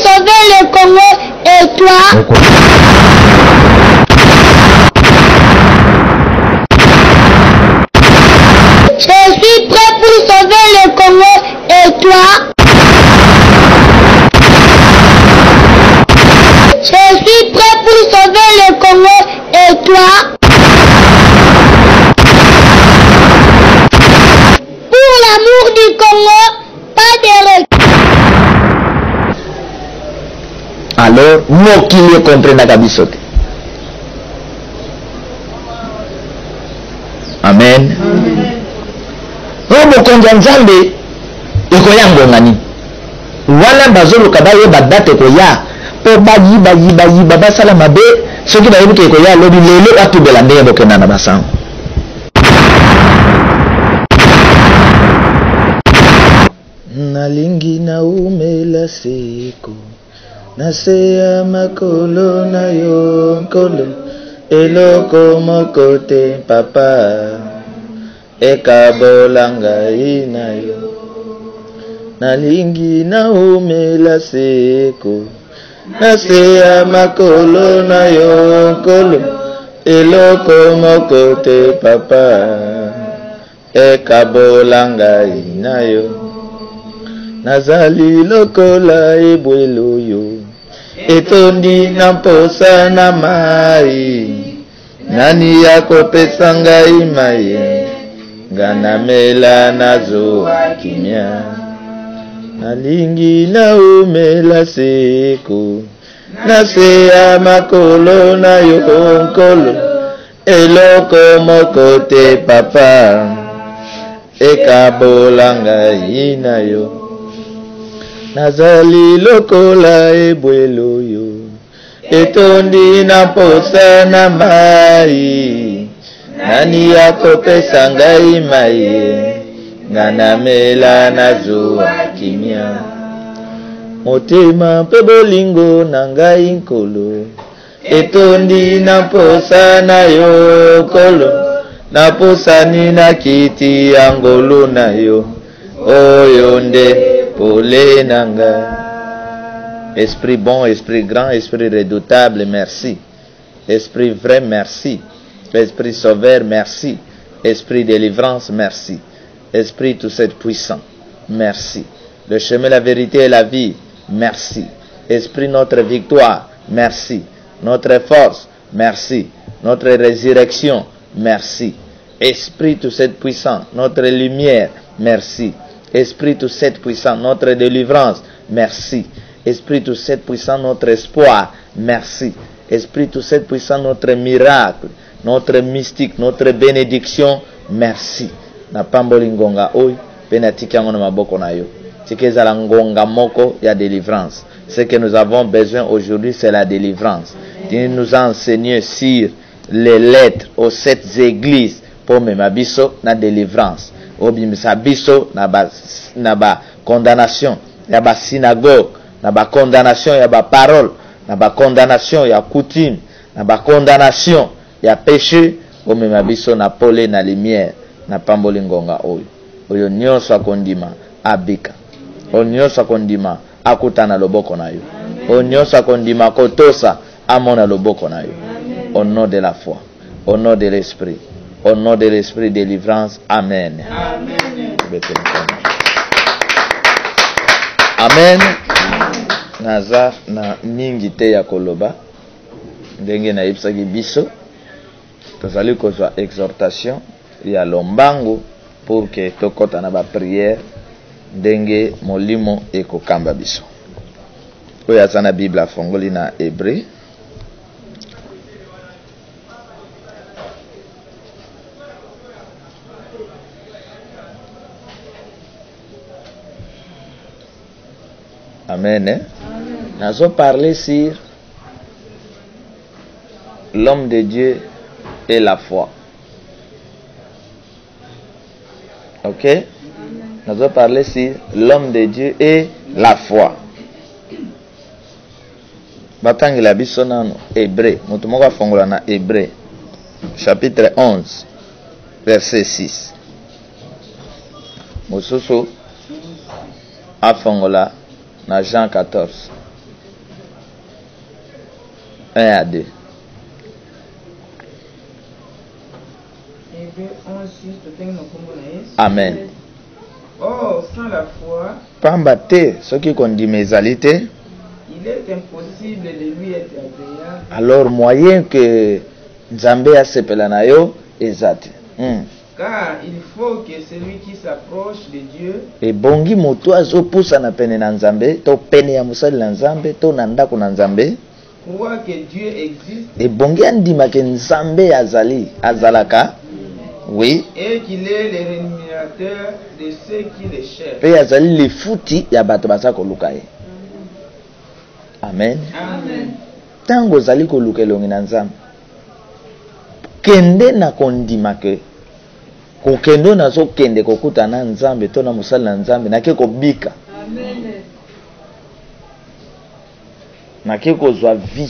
sauver le Congo. Et toi? Je suis prêt pour sauver le Congo. Et toi? Je suis prêt pour sauver le Congo. Et toi? Pour l'amour du Congo, pas de recul. Alors, mokili comprendaka biso te. Amen. Robo konja nzambe ekoya ngongani. Wana bazoluka bayeba date koya po bayiba basala mabe soki bayebi ke ekoya lobi lelo batubela ndenge bokenda na basango. Nalingi na umela seko naseya makolo na yo nkolo eloko moko te papa ekabola ngai na yo. Nalingi na umela seko naseya makolo na yo nkolo eloko moko te papa ekabola ngai na yo. Nazali lokola ebwelo yo etondi na mposa na mai nani akopesa ngai mai nganamela nazoa kimia. Nalingi na umela seko naseya makolo na yo nkolo eloko moko te papa ekabola ngai na yo. Nazali lokola ebwelo yo etondi na mposa na mai nani akopesa ngai mai nganamela nazoa kimia. Motema mpe bolingo na ngai nkolo etondi na mposa na yo nkolo naposani na kiti ya ngolu na yo oyo nde pole nanga. Esprit bon, esprit grand, esprit redoutable, merci. Esprit vrai, merci. Esprit sauveur, merci. Esprit délivrance, merci. Esprit tout cette puissant, merci. Le chemin, la vérité et la vie, merci. Esprit notre victoire, merci. Notre force, merci. Notre résurrection, merci. Esprit tout cette puissant, notre lumière, merci. Esprit tout cette puissant, notre délivrance, merci. Esprit tout cette puissant, notre espoir, merci. Esprit tout cette puissant, notre miracle, notre mystique, notre bénédiction, merci. Na pamboli ngonga oy, penatiki yango na maboko na yo. Tikeza la ngonga moko ya délivrance. Ce que nous avons besoin aujourd'hui, c'est la délivrance. Tu nous as enseigné sur les lettres aux 7 églises pour memabiso na délivrance. Obimisa biso na ba condamnation ya ba synagogue, na ba condamnation ya ba parole, na ba condamnation ya coutume, na ba condamnation ya péché. Omema biso na pole na lumière na pamboli ngonga oyo nyonso akondima abika, oyo nyonso akondima akutana loboko na yo, oyo nyonso akondima kotosa amona loboko na yo. Au nom de la foi, au nom de l'esprit, au nom de l'esprit délivrance, amen. Amen. Naza na mingi te ya koloba ndenge na yebisaki biso tozali kozwa exhortation ya lombangu pour que tokota na ba prière ndenge molimo ekokamba biso. Oyo aza na Bible afongoli na Hébreu Amen. Amen. Nous avons parlé sur l'homme de Dieu et la foi. Ok? Amen. Nous avons parlé sur l'homme de Dieu et la foi. Batangi la biso nano Hébreu. Mutu moko afongola na Hébreu. Chapitre 11. Verset 6. Mosusu afongola na Jean 14, 1 à 2. Amen. Or, sans la foi, Pambate, ce qui condit mes alités, il est impossible de lui être agréable. Alors, moyen que Nzambe a sepelanayo, exact. Car il faut que celui qui s'approche de Dieu et bongi moto azopusa na pene na Nzambe, to pene ya musali na Nzambe, to na ndako na Nzambe, croit que Dieu existe. Et bongi andima ke Nzambe azalaka. Oui. Et qu'il est le rémunérateur de ceux qui le cherchent. Et azali le futi ya bato basa koluka ye. Amen. Amen. Tango zali koluka elongi na Nzambe. Kende na kondima ke kokendo na zo kende kokuta na Nzambe to na musali na Nzambe na ke kobika. Amen. Na ke kozwa vie.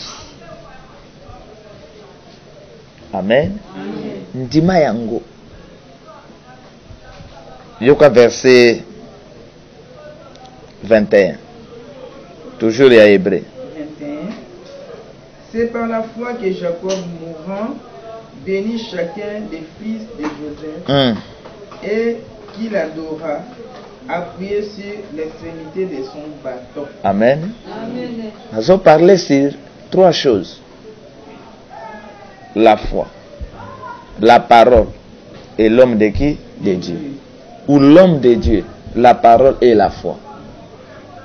Amen. Amen. Ndima yango. Yoka verset 21. Toujours les Hébreux. 21. C'est par la foi que Jacob mourant bénit chacun des fils de Joseph et qu'il adora, appuyé sur l'extrémité de son bâton. Amen. Amen. Nous allons parler sur 3 choses. La foi, la parole et l'homme de qui? De Dieu. Ou l'homme de Dieu, la parole et la foi.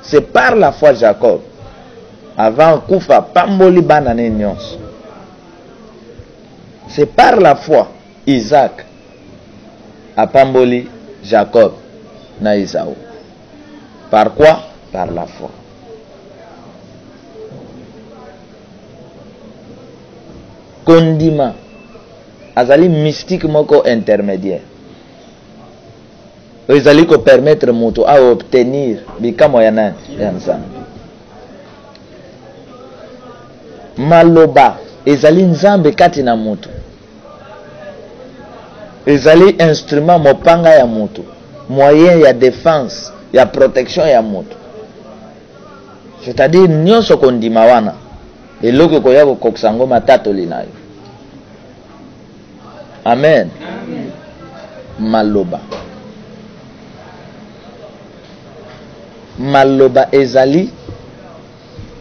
C'est par la foi Jacob. Avant Koufa, Pamboli banane nyons. C'est par la foi Isaac a Pamboli Jacob na Isaou. Par quoi? Par la foi. Kondima azali mystique moko intermédiaire. Ezali ko permettre moto a obtenir bikamo ya nani ya Nzambe. Maloba ezali Nzambe kati na moto. Ezali instrument mopanga ya moto, moyen ya défense, ya protection ya moto. C'est-à-dire nyonso kondima wana eloko koya kokokisa ngoma tatoli nayo. Amen. Amen. Maloba. Maloba ezali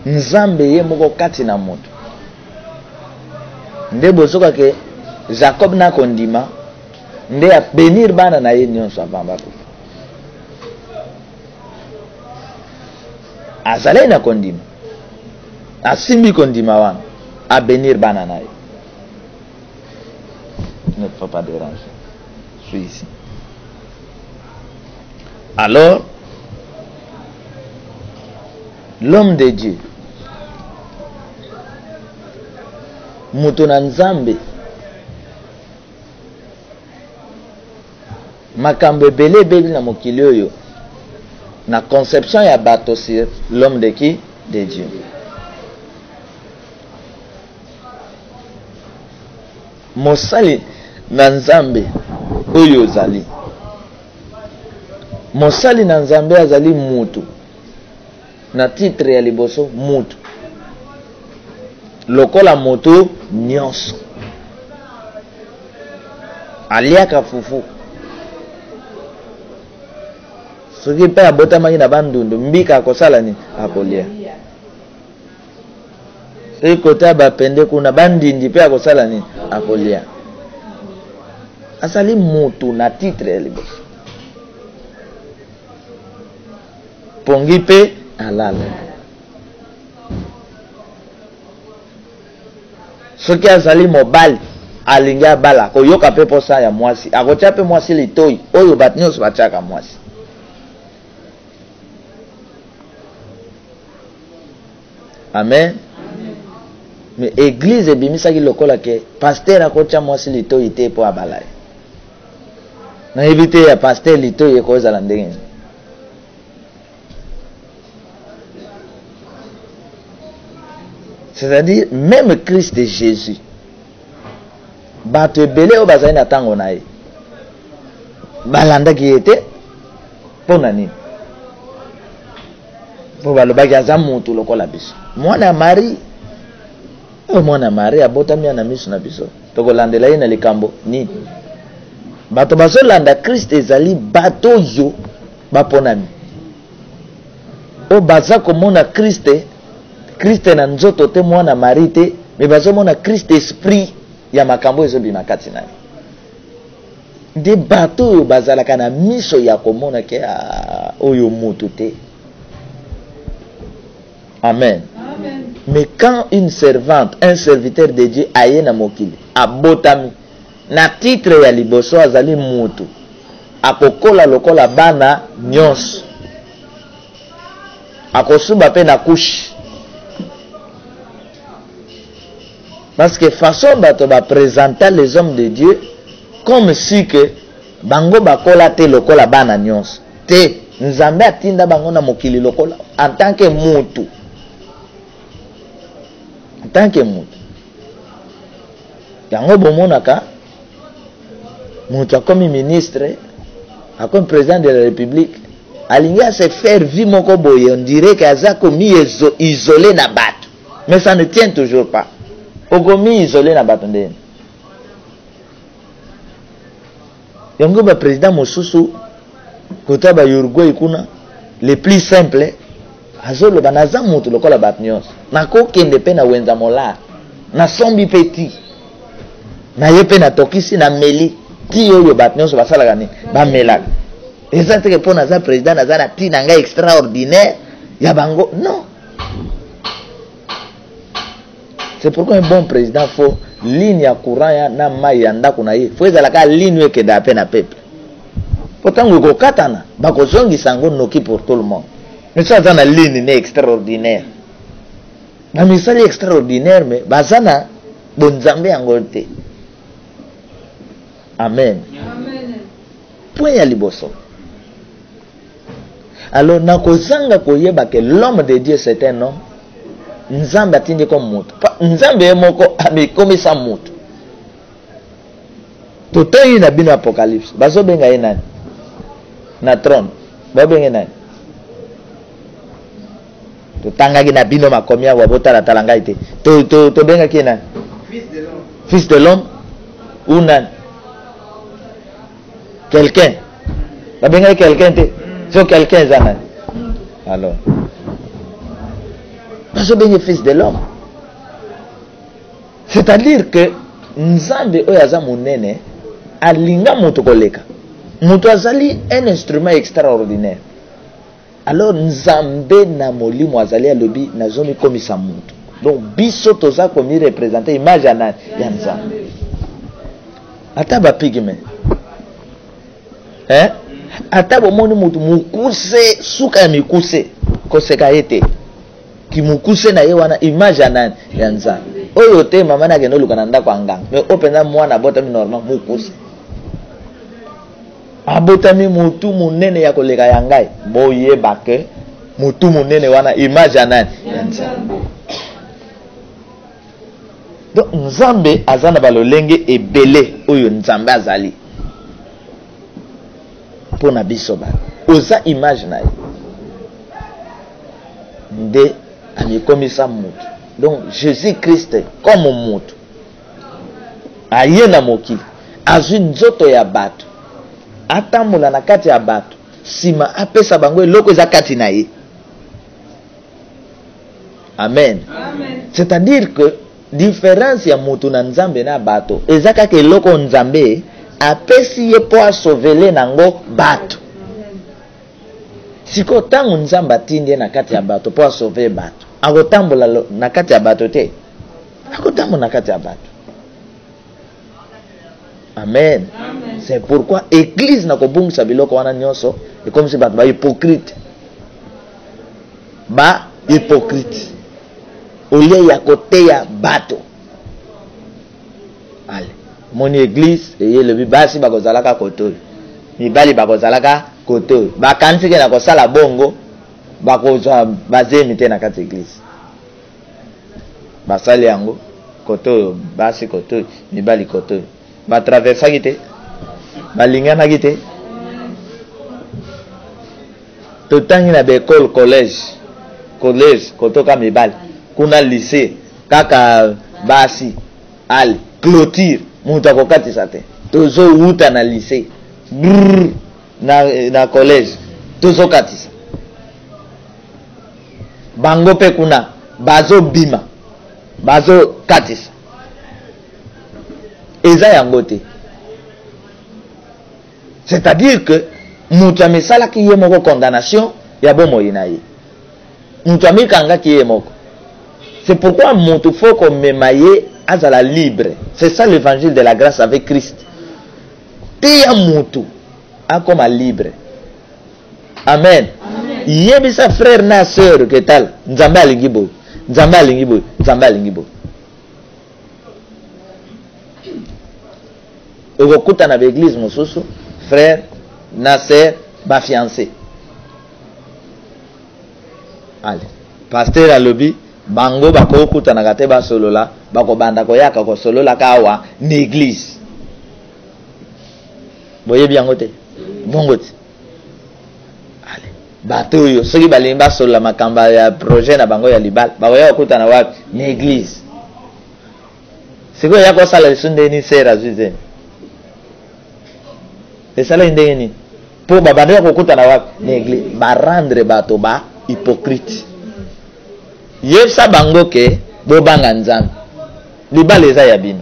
Nzambe ye moko kati na moto. Nde bozoka ke Jacob na kondima nde ya benir bana na ye nyonso avamba kufa. Azali na kondima. Asimbi kondima wana a bénir bana na ye. Ne faut pas déranger. Je suis ici. Alors, l'homme de Dieu, mutu na Nzambe, makambo ebele ebeli na mokili oyo na conception ya bato sur l'homme de qui? De Dieu. Mosali na Nzambe oyo zali. Mosali na Nzambe azali mutu. Na titre ya liboso mutu. Lokola moto nyonso. Aliaka fufu. Soki pe abotamaki na bandundu mbika akosala ni akolia. Soki kota bapende kuna bandindi pe akosala ni akolia. Asali mutu na titre ya liboso. Pongi pe alala. Soki azali mobali alingi abala koyoka pe posa ya mwasi akotia pe mwasi litoi oyo bato nyonso batiaka mwasi. Amen. Amen. Mais église ebimisaki lokola ke pasteur akotia mwasi litoi te po abala. Na éviter ya pasteur litoi ekozala ndenge. C'est-à-dire, même Christ et Jésus, bato ebele o bazali na tango na ye, balandaki ye te, pona nini? Po balobaki aza mutu lokola biso. Mwana Marie, mwana Maria botami na miso na biso tokolandela ye na likambo nini bato bazolanda Christ ezali bato yo baponami o baza komona Christ na nzoto te mwana Marie te mais bazomona Christ esprit ya makambo ezobima kati na ye de bato oyo bazalaka na miso ya komona ke oyo mutu te. Amen. Amen. Mais quand une servante, un serviteur de Dieu aye na mokili abotami na titre ya liboso azali mutu akokola lokola bana nyonso akosuba pe na couche parce que façon bato ba présenter les hommes de Dieu comme si que bango bakola te lokola bana nyonso te nzambe atinda bango na mokili lokola en tant que mutu. En tant que mutu yango bomonaka mutu akomi ministre akomi président de la République alingi à se faire vie moko boye on dirait que aza komi isolé na bato mais ça ne tient toujours pas okomi isolé na bato ndeni yango ba président mosusu kota ba Uruguay kuna le plus simple azolo banaza mutu lokola bato nyonso nakokende pe na wenza mola na sombi petit na ye pe na tokisi na meli ti oyo bato nyonso basalaka nini bamelaka eza teke mpo naza président naza na ti na ngai extraordinaire ya bango non. C'est pourquoi un bon président faut ligne ya courant ya na mai ya ndako na ye faut ezalaka ligne ekenda pe na peuple pourtant okokatana bakozongisa ngo noki pour tout le monde mais ça dans la ligne n'est extraordinaire na misali extraordinaire mais bazana bonzambe yango te. Amen. Amen. Point ya liboso alors nakozanga koyeba que l'homme de Dieu c'est un homme nzambe atindi comme mutu nzambe moko amekomisa mutu totoyi na bino apocalypse bazobenga ye nani na trône babenga nani totangaki na bino makomi awa botala ngai te tobengaki ye nani fils de l'homme ou nani quelqu'un babengaki quelqu'un te so quelqu'un eza nani alors bazobenga fils de l'homme c'est-à-dire que nzambe oyo aza monene alinga mutu koleka mutu azali un instrument extraordinaire alors nzambe na molimo azali alobi nazomikomisa mutu donc biso toza komi représenter image ya nani ya nzambe ata bapigme ata bomoni mutu mukuse suka ya mikuse koseka ye te kimukuse na ye wana image ya nani ya nzambe oyo te mama na kendo luka na ndako anganga mais openda mwana botami normal mukuse abotami mutu munene ya koleka ya ngai boyeba ke mutu munene wana image ya nani ya nzambe donc nzambe aza na balolenge ebele oyo nzambe azali mpona biso bana oza image na ye nde amikomisa mutu donc Jésus Christ comme mutu aye na mokili azwi nzoto ya bato atambola na kati ya bato sima apesa bango eloko eza kati na ye. Amen. Amen. C'est-à-dire que différence ya mutu na nzambe na bato eza kaka eloko nzambe apesi ye po asovele nango bato. Siko tangu nzamba atindi na kati ya bato po asove bato akotambola na kati ya bato te akotambola na kati ya bato. Amen. Amen. C'est pourquoi église na kobungisa biloko wana nyonso et comme si bato ba hypocrite olie ya kote ya bato. Allez, mon église eye lebi basi bakozalaka koto mibali bakozalaka koto bakanisi ke na kosala bongo bakozwa bazemi te na kati église basali yango koto basi koto mibali koto batraversaki te balinganaki te totangi na baekole collège kotoka mibali kuna lycée kaka basi ali clôture mutu akokatisa te tozowuta na lycée na collège tozokatisa bango mpe kuna bazobima bazokatisa eza yango te. C'est-à-dire que mutu amisalaki ye moko condamnation ya bomoi na ye mutu amikangaki ye moko. C'est pourquoi mutu faut komema ye azala libre. C'est ça l'évangile de la grâce avec Christ. Teya mutu akoma libre. Amen. Yebisa frère na sœur que tal nzambe alingi boy nzambe alingi boy nzambe alingi boy. Okokuta na l'église mosusu frère na sœur ba fiancé. Allez, pasteur alobi bango bakokuta na kate ba solola bako banda koyaka ko solola kawa na église. Boye biango te. Bongo te. Allez, bato yo soki balingi ba solola makamba ya projet na bango ya libala bakoya kokuta na wapi na église. Siko yako sala lisunde ni sera zuzeni. Esala ndenge nini po babanda kokuta na wapi na église ba rendre bato ba hypocrite. Yesa bango ke bobanga nzambe libala eza ya bino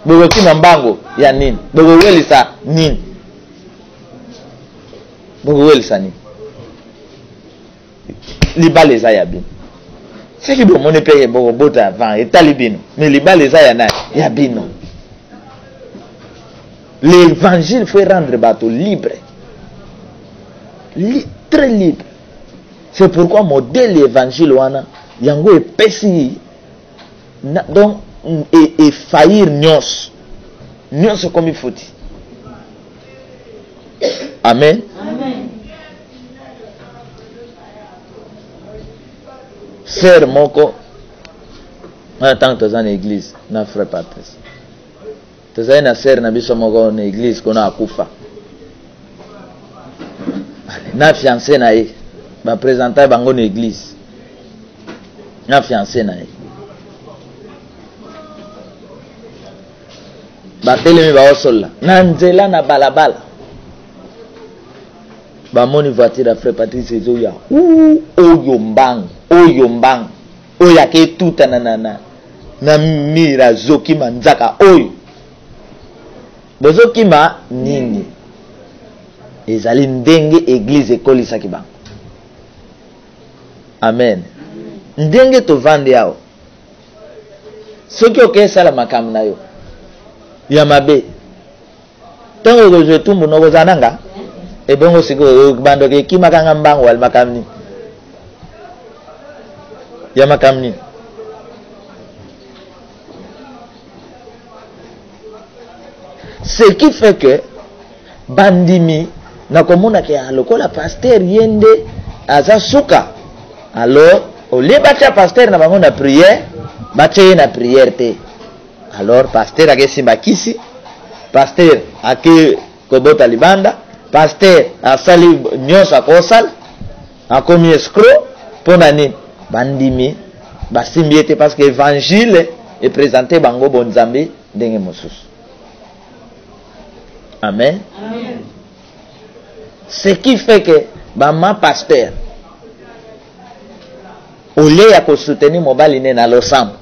bokokima mbango ya nini bokowelisa nini libala eza ya bino seki bomoni mpe bokobota avant etali bino mais libala eza ya nani ya bino. L'évangile faut rendre bato libre, très libre. C'est pourquoi modèle l'évangile wana yango epesi donc et faillir nyos comme il faut. Amen. Amen. Frère moko en tant que dans l'église na frère Patrice tozali na sœur na biso moko na église kona akufa na fiancé na ye ba présenter bango na église na fiancé na ye ba telemi ba osola na nzela na balabala ba moni voiture ya frère Patrice ezoya oyo mbang oyo aketuta na mira zoki manzaka oyo bozokima nini ezali ndenge église ekolisaki bango. Amen. Ndenge tovandi yao soki okesala makambo na yo ya mabe ntango okozwa etumbu nokozala nanga ebongo sikoyo bando kekima kanga mbango wali makambo nini ya makambo nini. Ce qui fait que bandimi na komona ke alokola pasteur yende aza suka alors au lieu batia pasteur na bango na prière batia na prière te alors pasteur akesimba kisi pasteur ake kobota libanda pasteur asali nyonso akosala akomi escroc pona nini bandimi basimbi ete parce que évangile est présenté bango bonzambe ndenge mosusu. Amen. Amen. Ce qui fait que ma pasteur au lieu ya ko soutenir mobali ne na losambo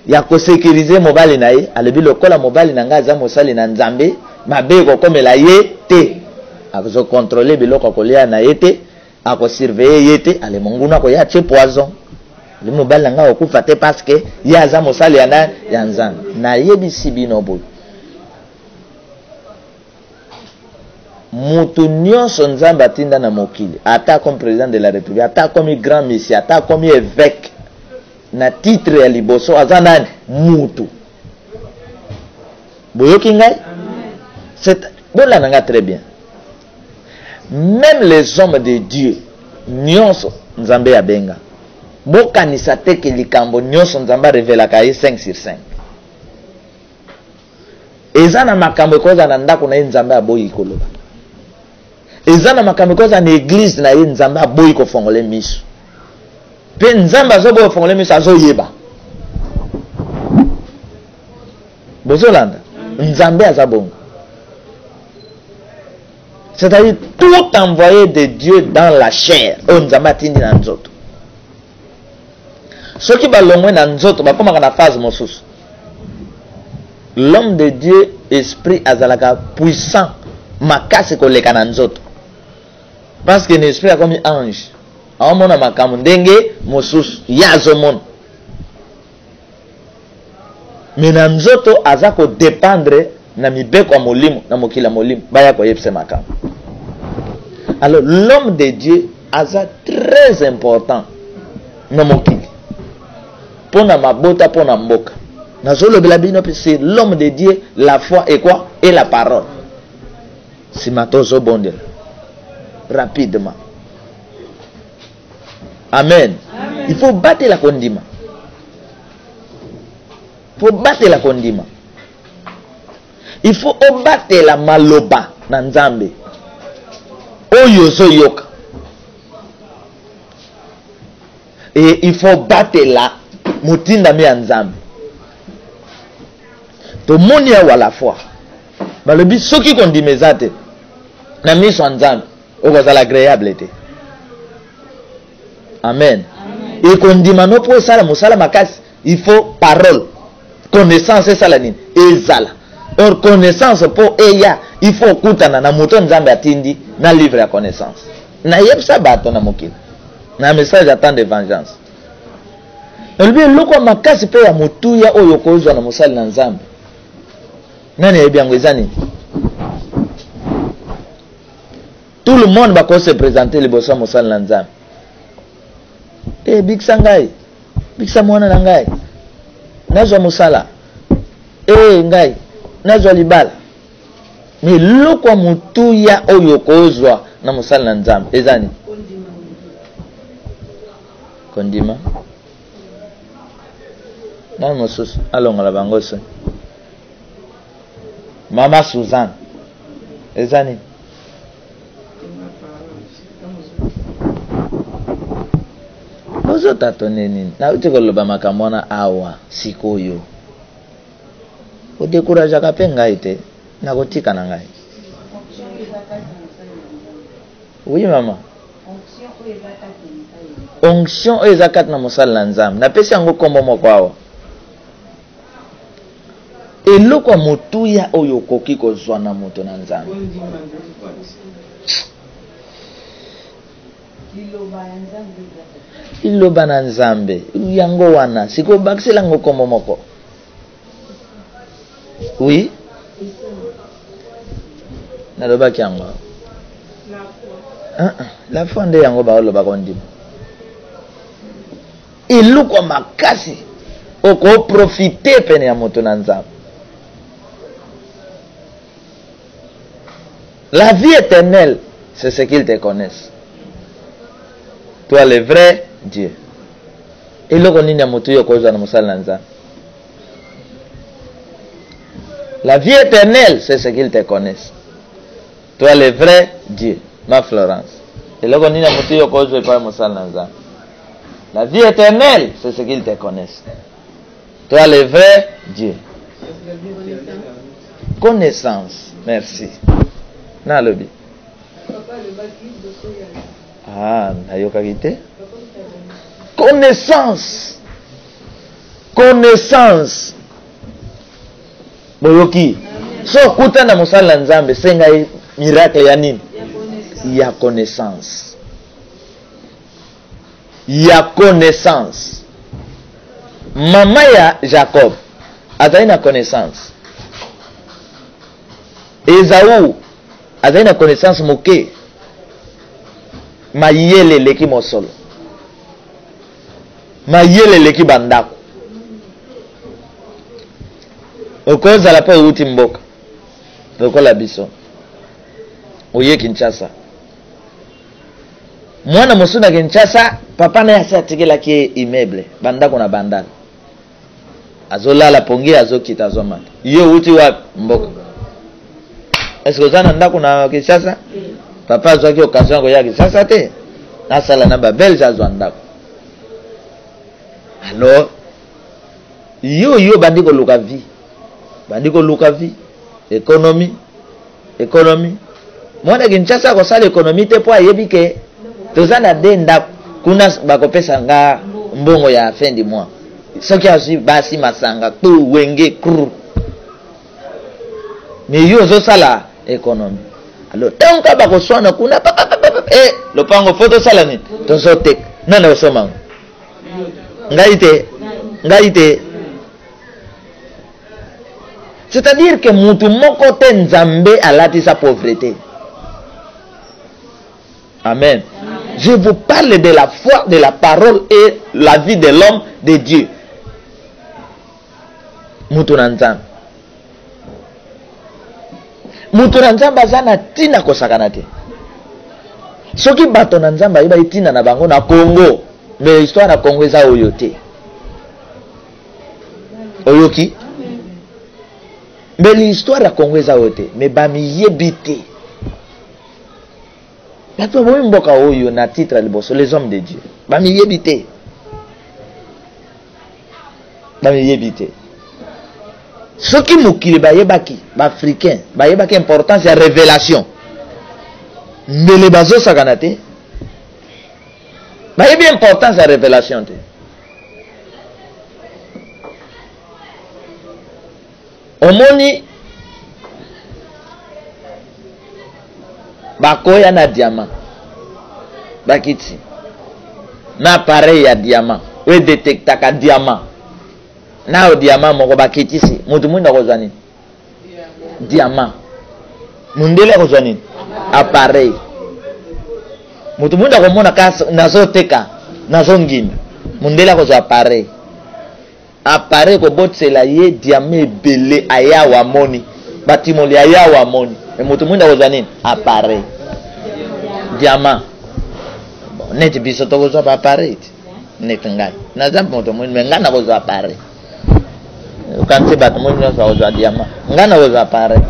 ya ko sécuriser mobali na ye alobi lokola mobali na nga za mosali na nzambe mabe ko komela ye te azo contrôler biloko ko lia na ye te ako surveiller ye te ale monguna ko ya che poison le mobali na nga okufa te parce que ya za mosali ya nzambe na yebisi bino boy. Mutu nyonso nzambe atinda na mokili ata comme président de la république ata comme grand messie ata comme évêque na titre ya liboso aza nani mutu boyoki ngai c'est bola nanga très bien. Même les hommes de Dieu nyonso nzambe abenga bokanisa te ke likambo nyonso nzambe revelaka ye 5 sur 5 eza na makambo ekoza na ndako na ye nzambe aboyi koloba eza na makambo ekoza na église na ye nzambe aboyi kofongole miso pe nzambe azoboyi kofongole miso azoyeba Bozolanda. Nzambe azabongo. C'est-à-dire tout envoyé de Dieu dans la chair. Nzambe atindi na nzoto. Ceux qui balongwe na nzoto bakoma na phase mosusu. L'homme de Dieu, esprit azalaka puissant, makasi koleka na nzoto. Parce que l'esprit a comme ange. Aomona makamu ndenge mosusu yazomona. Mais na nzoto azako dépendre na mibeko ya molimo na mokila molimo baya ko yebse makamu. Alors l'homme de Dieu aza très important na mokili. Pona mabota pona mboka. C'est l'homme de Dieu, la foi et quoi? Et la parole. C'est matozo bondel. Rapidement. Amen. Amen. Il faut battre la condiment. Il faut battre la condiment. Il faut battre la maloba na nzambe. Oyozo yoka. Et il faut battre la mutinda mi nzambe. To moni ya wala foi. Balobi soki kondimezate na miso nzambe okozala agréable te. Amen. Et kondima no po sala musala makasi, il faut parole. Connaissance sala nini ezala. Or connaissance po eya, il faut kutana na moto nzambe atindi na livre ya connaissance. Na yebsa bato na mokili. Na message attend de vengeance. Elbi loko makasi pe ya mutuya oyo kozwa na musala na nzambe. Nani yebiango ezani? Tout le monde va se présenter les bossons musala na nzambe. Big sangai. Big samwana na ngai. Nazwa musala. Ngai. Nazwa libala. Mais loko mutuya oyo kozwa na musala na nzambe ezani? Kondima. Non mosusu alonga la bangoso. Mama Suzanne. Ezani. Ozo tatone nini? Na uti koloba makamona awa sikoyo. O décourage ka pe ngai te. Na kotika na ngai. Oui maman. Onction ezakat na mosala na nzambe. Na pesi yango kombo moko awa. Eloko motuya oyo koki kozwa na moto na nzambe. Iloba na nzambe yango wana siko bakisela ngo kombo moko. Oui. Na loba kyango. La foi nde yango ba loba kondima. Eloko makasi oko profiter pene ya moto na nzambe. La vie éternelle, c'est ce qu'ils te connaissent. Toi, le vrai Dieu. Et là, on y a moto yo koza na musala na nzambe. La vie éternelle, c'est ce qu'ils te connaissent. Toi, le vrai Dieu. Ma Florence. Et là, on y a moto yo koza pa musala na nzambe. La vie éternelle, c'est ce qu'ils te connaissent. Toi, le vrai Dieu. Connaissance. Merci. Na lobi. Nayoka kite. Connaissance. Connaissance. Boyoki. So kuta na musala nzambe senga miracle ya nini? Ya connaissance. Ya connaissance. Mama ya Jacob azali na connaissance. Esaú azali na connaissance moke. Mayele leki mosolo. Mayele leki bandako. Okoza la pa uti mboka. Lokola biso. Oye Kinshasa. Mwana musuna Kinshasa, papa na yasa atikela ki immeuble, bandako na bandala. Azolala pongi azokita azomata. Yo uti wapi mboka? Est-ce que zana ndako na Kinshasa? Papa azwaki occasion ya Kinshasa te. Nasala na ba belge azwa ndako. Alors yo bandiko luka vie. bandiko luka vie économie mwana Kinshasa ko sala économie te po ayebi ke tozana denda kuna bakopesa nga mbongo ya fin du mois soki azwi basi masanga tu wenge kru mais yo zo sala économie alors tant ka bakoswana kuna lopango photo sala ni tozo tek nana osoma ngai te. C'est-à-dire que mutu moko te nzambe alati sa pauvreté. Amen. Je vous parle de la foi, de la parole et la vie de l'homme de Dieu. Mutu na nzambe. Mutu na nzambe azana tina kosakana te. Soki bato na nzambe iba itina na bango na Congo, mais histoire na Congo eza oyo te. Oyoki? Mais l'histoire ya Congo eza oyo te, mais bamiyebi te. Bato boyi mboka oyo na titre liboso les hommes de Dieu. Bamiyebi te. Bamiyebi te. Soki mokili bayebaki, ba africain, bayebaki importance ya révélation. Mbele bazo sakana te. Bayebi importance ya révélation te. Omoni bakoya na diamant bakiti na appareil ya diamant we detectaka diamant na o diamant moko bakiti si mutu mwinda kozwa nini diamant mundele kozwa nini appareil mutu mwinda komona nazoteka nazongimba mundele kozwa appareil kobotsela ye diamant ebele ayawa moni batimoli ayawa moni e mutu mwinda kozwa nini appareil diamant bon net biso tokozwa ba appareil net ngai nazambe mutu mwinda ngana kozwa appareil ukanse bato mwinda kozwa diamant ngana kozwa appareil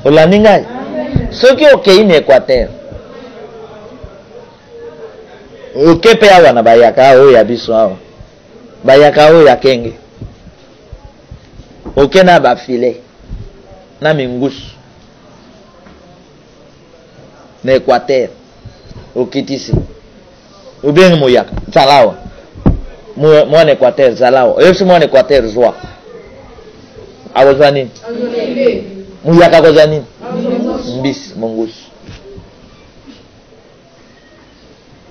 olandi ngai soki okei na Équateur okepe awa na bayaka oyo ya biso awa bayaka oyo ya kenge oke na bafile na mingusu na Équateur okitisi obengi moyaka zalawa mwana Équateur zalawa oyebisi mwana Équateur zwa akozwa nini moyaka akozwa nini mbisi mongusu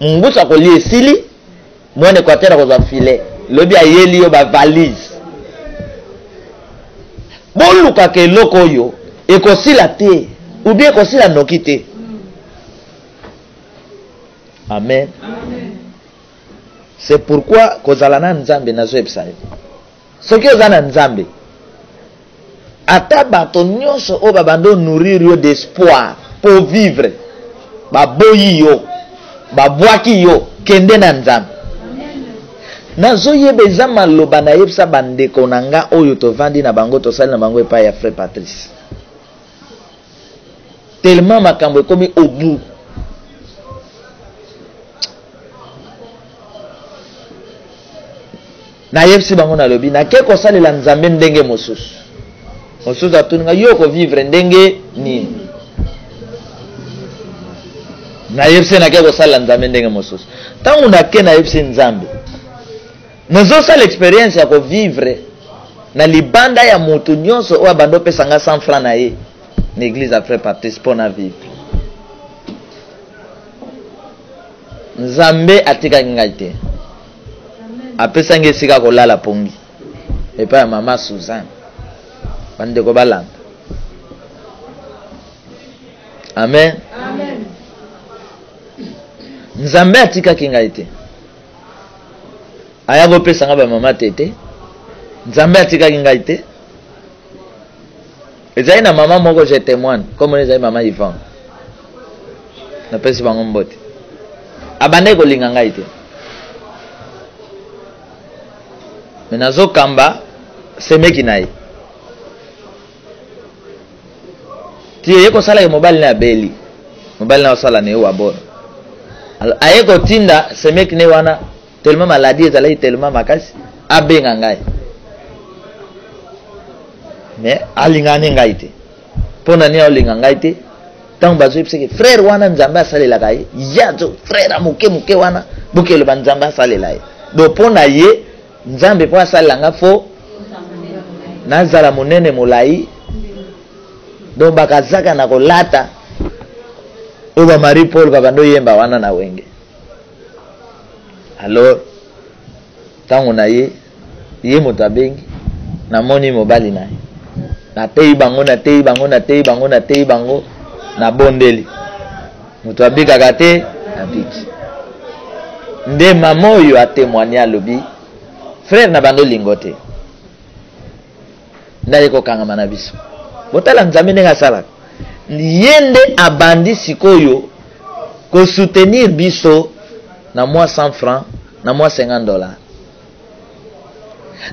mungusa kolie esili mwana Équateur akozwa filet lobi ayeli yo ba valise bolukaka eloko oyo ekosila te ubi ekosila noki te. Amen. C'est pourquoi kozala na nzambe nazo yebisa yo soki oza na nzambe ata bato nyonso oyo babando nourrir yo d'espoir pour vivre baboyi yo babwaki yo kende na nzambe nazoyeba eza maloba nayebisa bandeko na nga oyo tovandi na bango tosali na bango epai ya frère Patrice tellement makambo ekomi au bout nayebisi bango nalobi nake kosalela nzambe ndenge mosusu atuninga yo kovivre ndenge nini nayebisi nake kosalela nzambe ndenge mosusu ntango nake nayebisi nzambe nazosala expérience ya kovivre na libanda ya motu nyonso oyo abanda opesa nga 100 francs na ye na église ya frère Patrice mpo na vivre nzambe atikaki ngai te apesangi esika kolala pongi epai ya mama Suzanne bandeko balanda. Amen. Amen. Nzambe atikaki ngai te aya kopesa nga ba mama tete nzambe atikaki ngai te ezali na mama moko je témoigne comme ezali mama Yvonne napesi bango mbote abande kolinga ngai te me nazokamba semeki na ye ti ye kosala ye mobali na abeli mobali na osala na ye wa bora aye kotinda semeki ne wana tellement maladie ezalaki tellement makasi abenga ngai mais alingani ngaite pona ni alinga ngaite tant bazo que frère wana nzamba salela kai yazo frère amuke wana bukelo banzamba salela do pona ye nzambe po asalanga fo nazala munene mulai do bakazaka na kolata oba Marie Paul babando yemba wana na wenge alors tango na ye moto abengi na moni mobali na ye na tei bango na bondeli moto abikaka te abiki nde mama oyo atémoigné alobi frère na bando lingo te ndaye kokangama na biso botala nzambe ndenge asalaka yende abandi sikoyo ko soutenir biso na moi 100 francs na moi $50.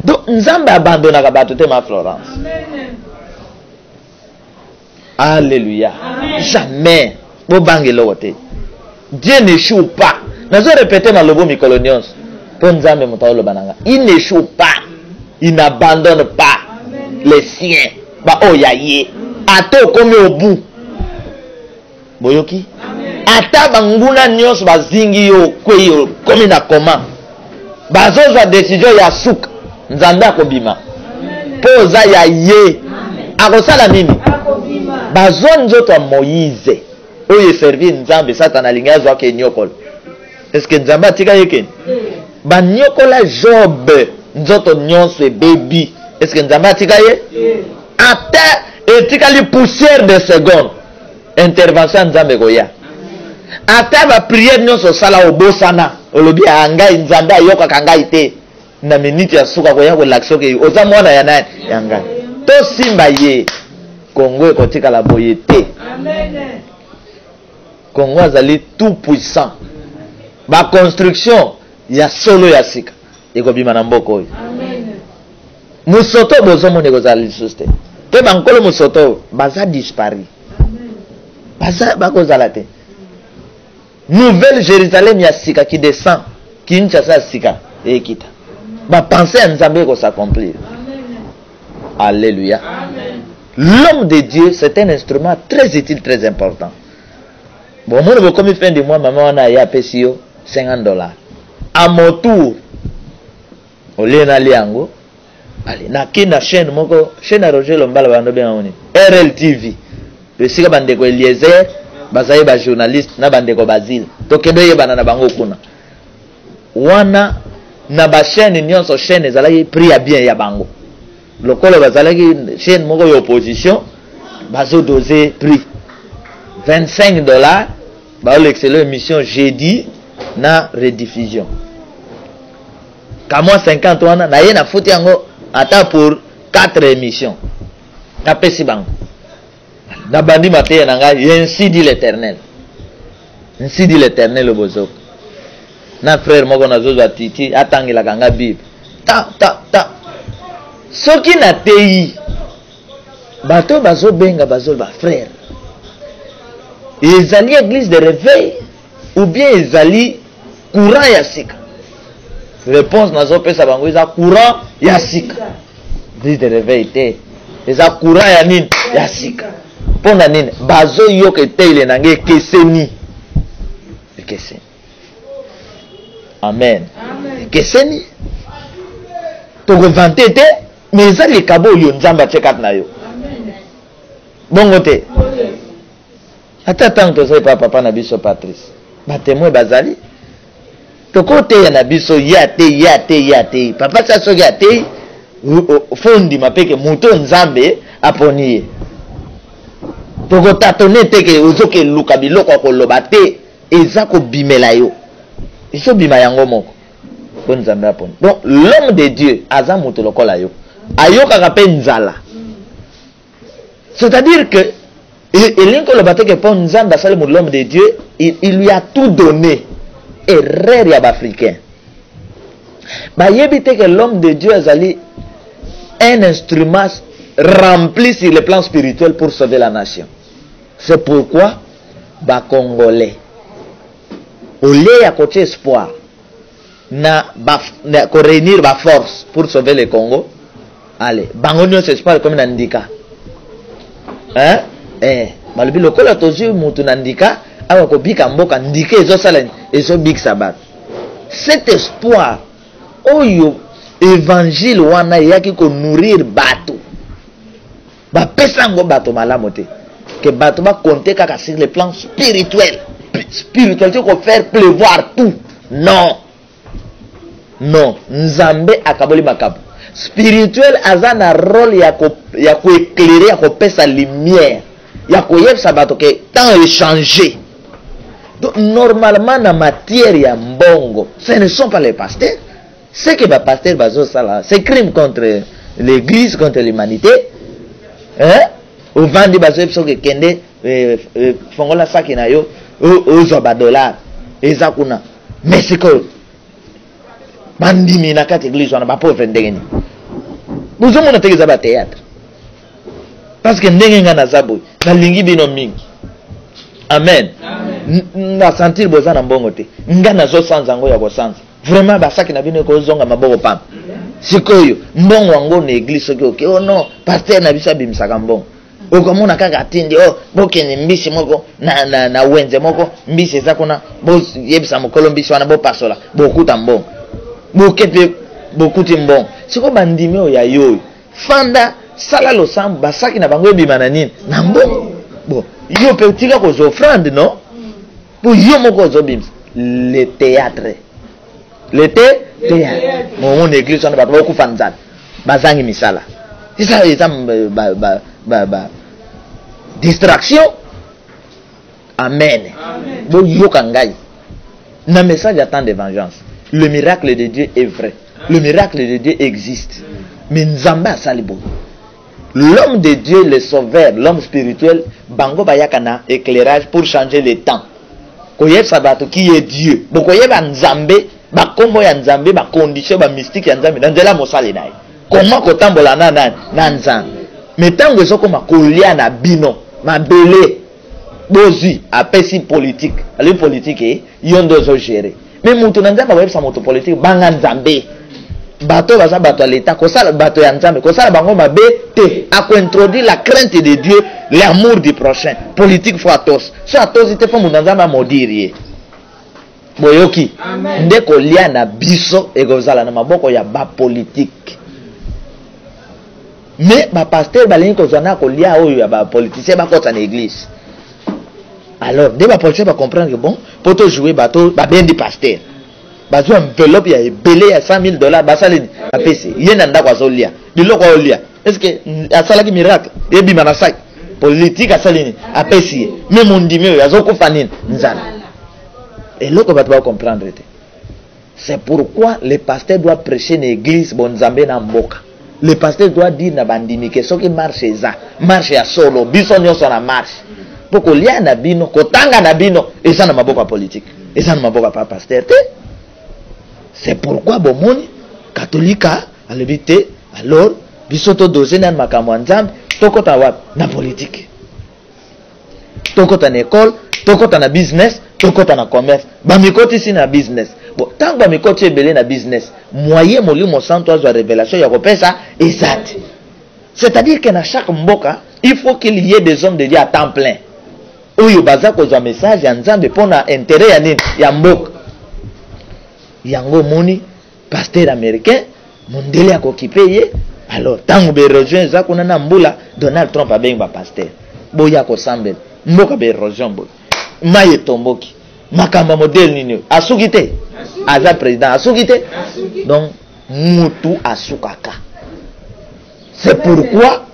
Donc nzambe abandonnaka bato te ma Florence. Alléluia. Jamais. Bobangelo wote. Dieu n'échoue pas. Nazo répéter ma lobo mikolonions. Pour nzambe mutaolo bananga. Il n'échoue pas. Il n'abandonne pas les siens. Ba oyaye. Ato komi au bout. Boyoki. Ata banguna nyos bazingi yo kweyo komi na koma. Bazoza décision ya suka. Nzambe akobima. Poza ya ye. Akosala nini? Bazwa nzoto ya Moïse. Oye servi nzambe satana linga zo ke nyokol. Est-ce que nzambe atika yeke? Ba nyokola Job nzoto nyonso baby. Est-ce que nzambe atika ye? Ata etika li poussière de seconde. Intervention nzambe koya. Ata ba prière nyonso sala obosana. Olobi anga nzambe ayoka kanga ite. Na minute ya suka koya ko laksoke oza mwana ya nani yanga. To simba ye. Congo ekotika la boyete. Amen. Congo azali tout puissant. Ba construction ya solo ya sika. Ekobima na mboko oyo. Amen. Musoto bozomo nekozali suste. Te bankolo musoto baza disparu. Amen. Baza bakozala te. Nouvelle Jérusalem ya sika qui descend, Kinshasa sika ekita. Ba penser à Nzambe ko s'accomplir. Amen. Alléluia. Amen. L'homme de Dieu, c'est un instrument très utile, très important. Bon, moi, comme fin de mois, maman, on a payé $50. À mon tour, au lieu d'aller en haut, allez, na kina chaîne, moko, chaîne à Roger Lombala, bando bien on RLTV. Le sika bandeko Eliezer, bazaye ba journaliste, na bandeko Basile. Tokendo ye banana bango kuna. Wana na ba chaîne nyonso chaîne ezalaki prix ya bien ya bango. Lokolo bazalaki chaîne moko ya opposition bazo doser prix $25 ba l'excellent émission jeudi na rediffusion kamo 50 wana na ye na futi yango ata pour 4 émissions na pesi bango na bandi maté na nga ainsi dit l'Éternel bozo na frère moko na zozo atiti atangela kanga bible ta soki na tei bato bazo benga bazo ba frère ezali église de réveil ou bien ezali courant ya sika réponse nazo pesa bango eza courant ya sika église de réveil te eza courant ya nini ya sika pona nini bazo yoka tele nange keseni amen keseni to vante te mais ça les kabo yo nzamba chekat na yo bongo te ata tanto sai papa na biso Patrice ba témoin bazali to kote ya na biso ya te papa sa so ya te fondi mapeke muto nzambe aponiye to ko tatone te ke ozoke luka biloko ko loba te eza ko bimela yo iso bima yango moko bon nzambe aponi. Donc l'homme de Dieu aza muto lokola yo ayoka pe nzala. C'est-à-dire que l'homme de Dieu, il lui a tout donné. Erreur ya africain. Ba yebite que l'homme de Dieu azali un instrument rempli sur le plan spirituel pour sauver la nation. C'est pourquoi ba congolais au lieu à côté espoir na ko réunir ba force pour sauver le Congo, allez bangonio c'est pas comme nandika hein malobi lokola tozi mutu nandika awa ko bika mboka ndika ezo sala ezo big sabat cet espoir oyo évangile wana yaki ko nourrir bato ba pesa ngo bato malamu te que bato ba compter kaka sur le plan spirituel tu ko faire pleuvoir tout non nzambe akaboli makabu spirituel azana rôle ya ko éclairer ya ko pesa lumière ya ko yebsa bato que temps échangé. Donc normalement na matière ya mbongo ce ne sont pas les pasteurs. Ce que les pasteurs bazo sala c'est crime contre l'église, contre l'humanité. Hein? Au vandi bazo epso ke kende fongola saki na yo ozo ba dollar eza kuna. Mais c'est que bandimi na kati église wana ba pauvre ndengeni. Bozo mona tegeza ba théâtre. Parce que ndenge nga na zabo na lingi bino mingi. Amen. Na sentir boza na mbongo te. Nga na zo sanza ngo ya bosanza. Vraiment basaki na bino ko zonga maboko pam. Sikoyo mbongo wango na église soki oke oh non pasteur na biso bimisaka mbongo. Okomona kaka atindi bokene mbisi moko na wenze moko mbisi eza kuna bo yebisa mokolo mbisi wana bo pasola bokuta mbongo. Bokepe bokuti mbongo. Siko bandimi o ya yoyo. Fanda sala lo sambu basaki na bango ebima na nini na mbongo. Bon, yo pe tika ko offrande non? Pour yo moko zo bims le théâtre. Le théâtre. Mon église on va beaucoup fanzan. Bazangi misala. C'est ça distraction. Amen. Bon yo kangai. Na message attend de vengeance. Le miracle de Dieu est vrai. Le miracle de Dieu existe. Mais nzamba salibo. L'homme de Dieu, le sauveur, l'homme spirituel, bango bayakana éclairage pour changer le temps. Koyeb sabato qui est Dieu. Bokoyeb nzambe, ba kombo ya nzambe, ba condition, ba mystique ya nzambe, nzela mosale nae. Comment kotambola na nzambe. Mais tango ezoko makolia na bino, mabele, bozi, apesi politique. Ali politique, yondo zo gérer. Mais mutu na nzambe bayeb sa moto politique, banga nzambe. Bato baza bato à l'état kosala bato ya nzambe kosala bango mabe te a introduire la crainte de Dieu, l'amour du prochain, politique fois tous so tous ite fo munzamba modirier boyoki ndeko lia na biso ekozala na maboko ya ba politique. Mais ba pasteur balingi kozana ko lia oyo ya ba politicien ba kota na église. Alors de ba politicien ba comprendre que bon pour to jouer bato ba bien di pasteur bazo enveloppe ya ebele ya $100,000 basaleni apesi yena ndako azolia biloko olia est-ce que asalaki miracle ebima na sac politique asaleni apesi mais mondimi oyo azokufa nini nzala eloko bato ba comprendre te. C'est pourquoi le pasteur doit prêcher dans l'église bon nzambe na mboka. Le pasteur doit dire na bandimi que soki marche eza marche ya solo biso nyonso na marche poko lia na bino kotanga na bino eza na maboko politique eza na maboko pa pasteur te. C'est pourquoi bomoni katolika alebite alors bisoto doze na makambo nzambe tokota wapi na politique tokota na école tokota na business tokota na commerce bamikoti si na business bon tant bamikoti ebele na business moyen molimo santo azwa révélation ya kopesa ezati. C'est-à-dire que na chaque mboka il faut qu'il y ait des hommes de Dieu à temps plein oyo baza kozwa message ya nzambe pona intérêt ya nini ya mboka. Yango moni pasteur américain mondele ya kokipe ye alors tango be érosion za kuna na mbula Donald Trump abengi ba pasteur boya ko sambel mboka be érosion bo maye tomboki makamba modèle nini asuki te aza président asuki te donc mutu asukaka. C'est pourquoi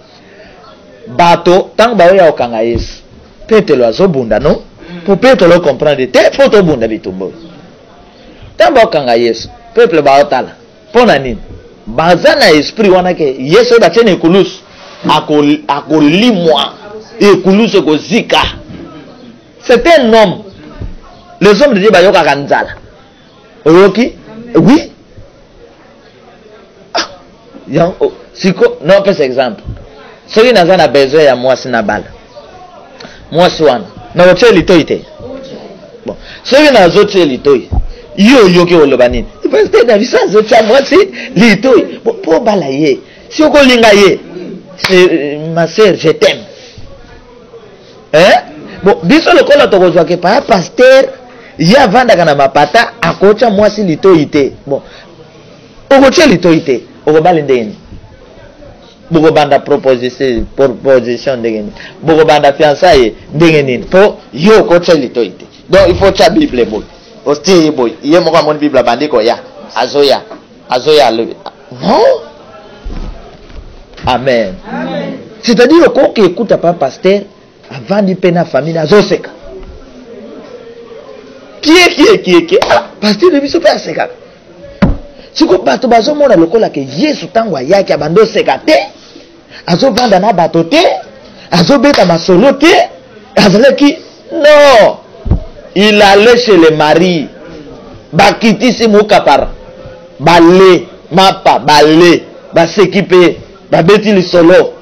bato tango ba ya okanga Yesu petelo azobunda non pour petelo comprendre te faut bunda bitumbo. Tambo kanga Yesu peuple baotala pona nini baza na esprit wana ke Yesu ba tene kulus akolimwa ekulus ekozika. C'est un homme. Les hommes de Dieu bayoka kanzala oyoki oui siko non pas exemple soki naza na besoin ya mwasi na bala mwasi wana na wote litoite bon soki nazo tie litoite yo yoke oloba nini parce que na bisanzo tsa mwasi litoi po bala ye Si on lingaye, ma sœur, je t'aime. Hein? Bon, biso le kola tokozwa ke pa pasteur, ya vanda kana mapata akocha mwasi litoite. Bon. Okocha litoite, okobali ndeni. Boko banda proposition ndeni. Boko banda fiançailles ndeni. Po yo kocha litoite. Donc il faut cha Bible boy. Ostie boy, iye moko amoni Bible bandiko ya. Azoya le. Non? Amen. Amen. C'est-à-dire qu'on écoute pas pasteur avant de peine à famille azoseka. Qui est ah, pasteur de biso pa seka. Siko bato bazo mona lokola ke Yesu tangwa yake abando seka te. Azo vanda na bato te. Azo beta masolo te. Azalaki non. Il allait chez les maris. Bakitisi mukapara. Balé, mapa, balé, ba s'équiper, ba beti le solo.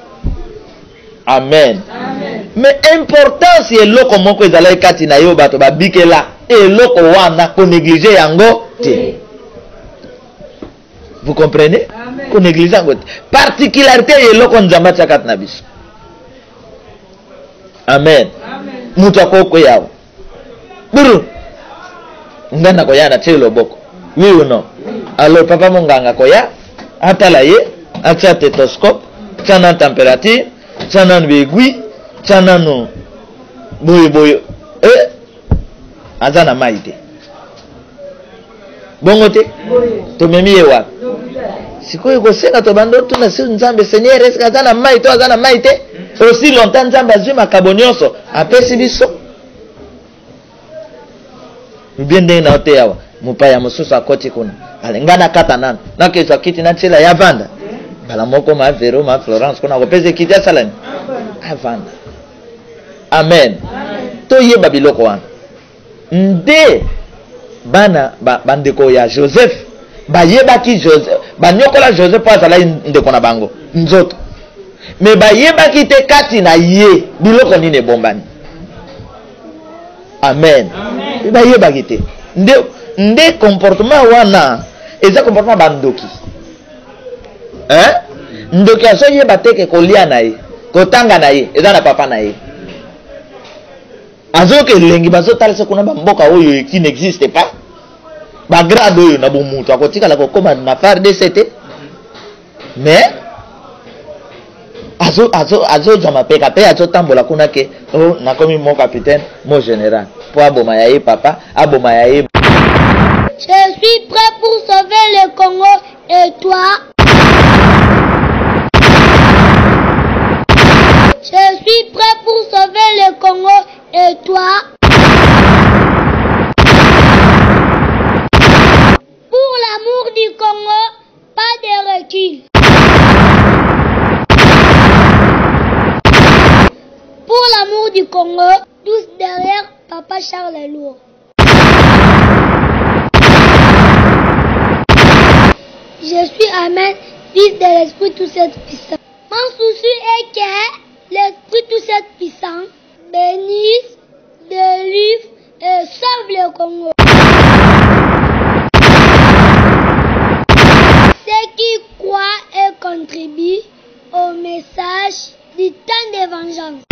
Amen. Amen. Mais important si eloko moko ezala kati na yo bato ba bikela, eloko wana ko négliger yango te. Vous comprenez? Ko négliger yango te. Particularité eloko nzamba tsakat na biso. Amen. Amen. Mutako ko yawo. Buru. Ngana ko yana tshelo boko. Oui ou non? Alors papa monganga koya atala ye atia tétoscope tana température tana begui tana no boyo azana maite bongo te to memi ewa sikoyo ko senga to bando tuna si nzambe seigneur est azana maite azana maite aussi longtemps nzambe azwi makabonyoso apesi biso bien ndenge na te yawa mupaya mususu akoti kuna alengana kata nana nakezwa kiti na tshela ya vanda bala moko ma Vero ma Florence kuna kopeze kiti ya salani avanda. Amen. To yeba biloko wana nde bana bandeko ya Joseph bayebaki Joseph banyokola Joseph azala ndeko na bango nzoto me bayebaki te kati na ye biloko nini ebombani. Amen. Bayebaki te nde comportement wana eza comportement bandoki. Hein? Ndoki aso yeba teke kolia na ye kotanga na ye eza na papa na ye azoke lengi bazotalisa kuna bamboka oyo qui n'existe pas bagrade oyo na bomutu akotikala kokoma na FARDC te mais azo jama peka pe azotambola kuna ke oh nakomi mon capitaine mon général po aboma ya ye papa aboma ya ye. Je suis prêt pour sauver le Congo et toi? Je suis prêt pour sauver le Congo et toi? Pour l'amour du Congo, pas de recul. Pour l'amour du Congo, tous derrière Papa Charles Lourd. Je suis Amen, fils de l'Esprit tout cette puissant. Mon souci est que l'Esprit tout cette puissant bénisse, délivre et sauve le Congo. Ceux qui croient et contribuent au message du temps de vengeance.